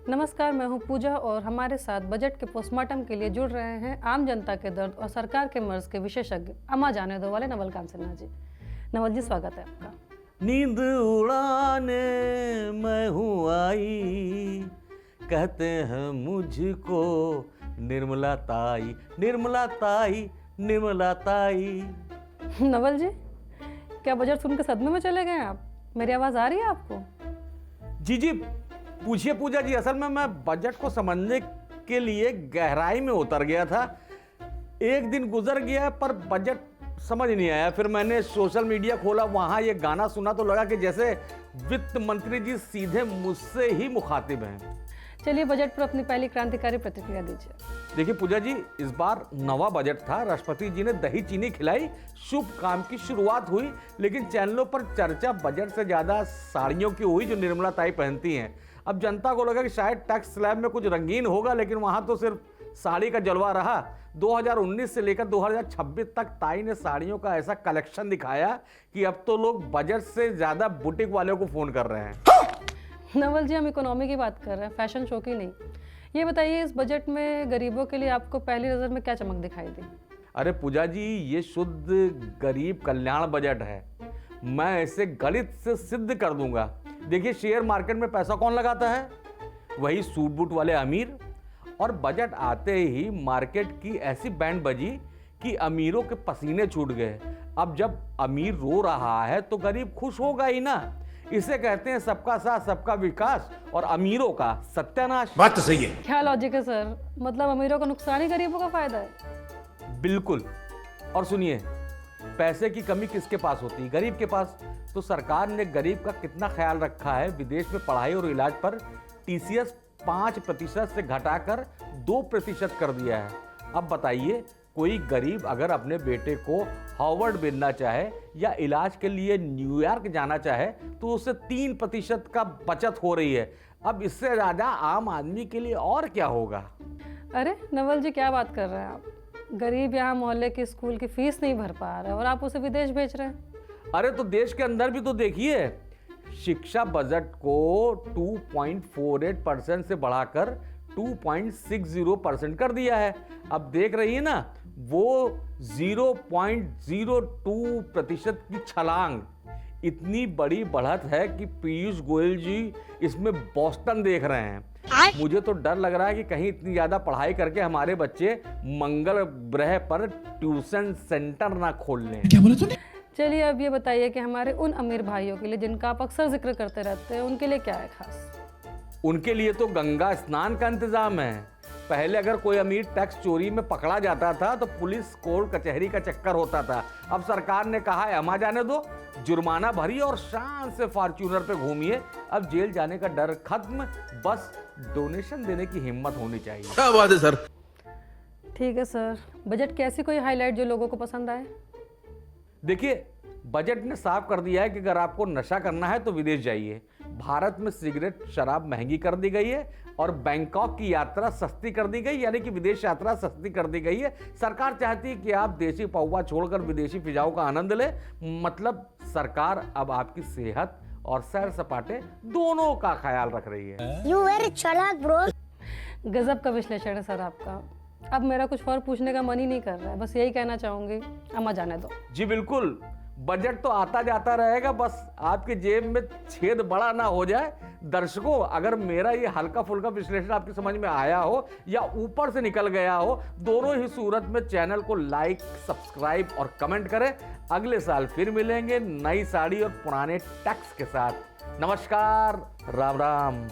नमस्कार, मैं हूं पूजा और हमारे साथ बजट के पोस्टमार्टम के लिए जुड़ रहे हैं आम जनता के दर्द और सरकार के मर्ज के विशेषज्ञ अम्मा जाने दो वाले नवल कांत सिन्हा जी। नवल जी, स्वागत है आपका। नींद उड़ाने मैं हूँ आई, कहते हैं मुझको निर्मला ताई, निर्मला ताई, निर्मला ताई। नवल जी, क्या बजट सुनकर सदमे में चले गए आप? मेरी आवाज़ आ रही है आपको? जी पूछिए पूजा जी। असल में मैं बजट को समझने के लिए गहराई में उतर गया था। एक दिन गुजर गया पर बजट समझ नहीं आया। फिर मैंने सोशल मीडिया खोला, वहां ये गाना सुना तो लगा कि जैसे वित्त मंत्री जी सीधे मुझसे ही मुखातिब हैं। चलिए, बजट पर अपनी पहली क्रांतिकारी प्रतिक्रिया दीजिए। देखिए पूजा जी, इस बार नवा बजट था। राष्ट्रपति जी ने दही चीनी खिलाई, शुभ काम की शुरुआत हुई। लेकिन चैनलों पर चर्चा बजट से ज्यादा साड़ियों की हुई जो निर्मला ताई पहनती हैं। अब जनता को लगा कि शायद टैक्स स्लैब में कुछ रंगीन होगा, लेकिन वहां तो सिर्फ साड़ी का जलवा रहा। 2019 से लेकर 2026 तक ताई ने साड़ियों का ऐसा कलेक्शन दिखाया कि अब तो लोग बजट से ज्यादा बुटीक वालों को फोन कर रहे हैं। नवल जी, हम इकोनॉमी की बात कर रहे हैं, फैशन शो की नहीं। ये बताइए, इस बजट में गरीबों के लिए आपको पहली नज़र में क्या चमक दिखाई दी? अरे पूजा जी, ये शुद्ध गरीब कल्याण बजट है। मैं इसे गणित से सिद्ध कर दूंगा। देखिए, शेयर मार्केट में पैसा कौन लगाता है? वही सूट बूट वाले अमीर। और बजट आते ही मार्केट की ऐसी बैंड बजी कि अमीरों के पसीने छूट गए। अब जब अमीर रो रहा है तो गरीब खुश होगा ही ना। इसे कहते हैं सबका साथ सबका विकास और अमीरों का सत्यानाश। बात तो सही है। क्या लॉजिक है सर? मतलब अमीरों का नुकसान ही गरीबों का फायदा है? बिल्कुल। और सुनिए, पैसे की कमी किसके पास होती है? गरीब के पास। तो सरकार ने गरीब का कितना ख्याल रखा है। विदेश में पढ़ाई और इलाज पर टीसीएस 5% से घटाकर 2% कर दिया है। अब बताइए, कोई गरीब अगर अपने बेटे को हार्वर्ड भेजना चाहे या इलाज के लिए न्यूयॉर्क जाना चाहे तो उससे 3% का बचत हो रही है। अब इससे ज्यादा आम आदमी के लिए और क्या होगा? अरे नवल जी, क्या बात कर रहे हैं आप? गरीब यहाँ मोहल्ले की स्कूल की फीस नहीं भर पा रहे और आप उसे विदेश भेज रहे हैं। अरे तो देश के अंदर भी तो देखिए, शिक्षा बजट को 2.48% से बढ़ाकर 2.60% कर दिया है। अब देख रही है ना, वो 0.02% की छलांग। इतनी बड़ी बढ़त है कि पीयूष गोयल जी इसमें बोस्टन देख रहे हैं। मुझे तो डर लग रहा है कि कहीं इतनी ज्यादा पढ़ाई करके हमारे बच्चे मंगल ग्रह पर ट्यूशन सेंटर ना खोल लें। क्या बोला तूने? चलिए, अब ये बताइए कि हमारे उन अमीर भाइयों के लिए जिनका आप अक्सर जिक्र करते रहते हैं, उनके लिए क्या है खास? उनके लिए तो गंगा स्नान का इंतजाम है। पहले अगर कोई अमीर टैक्स चोरी में पकड़ा जाता था तो पुलिस कोर्ट कचहरी का चक्कर होता था। अब सरकार ने कहा है, अम्मा जाने दो, जुर्माना भरिए और शान से फॉर्च्यूनर पे घूमिए। अब जेल जाने का डर खत्म, बस डोनेशन देने की हिम्मत होनी चाहिए। क्या बात है सर। ठीक है सर, बजट की ऐसी कोई हाईलाइट जो लोगों को पसंद आए? देखिए, बजट ने साफ कर दिया है कि अगर आपको नशा करना है तो विदेश जाइए। भारत में सिगरेट शराब महंगी कर दी गई है और बैंकॉक की यात्रा सस्ती कर दी गई, यानी कि विदेश यात्रा सस्ती कर दी गई है। सरकार चाहती है कि आप देसी पौवा छोड़कर विदेशी फिजाओं का आनंद ले। मतलब सरकार अब आपकी सेहत और सैर सपाटे दोनों का ख्याल रख रही है। You very चालाक ब्रो। गजब का विश्लेषण है सर आपका। अब मेरा कुछ और पूछने का मन ही नहीं कर रहा है, बस यही कहना चाहूंगी, अम्मा जाने दो। जी बिल्कुल, बजट तो आता जाता रहेगा, बस आपके जेब में छेद बड़ा ना हो जाए। दर्शकों, अगर मेरा ये हल्का फुल्का विश्लेषण आपकी समझ में आया हो या ऊपर से निकल गया हो, दोनों ही सूरत में चैनल को लाइक, सब्सक्राइब और कमेंट करें। अगले साल फिर मिलेंगे नई साड़ी और पुराने टैक्स के साथ। नमस्कार, राम राम।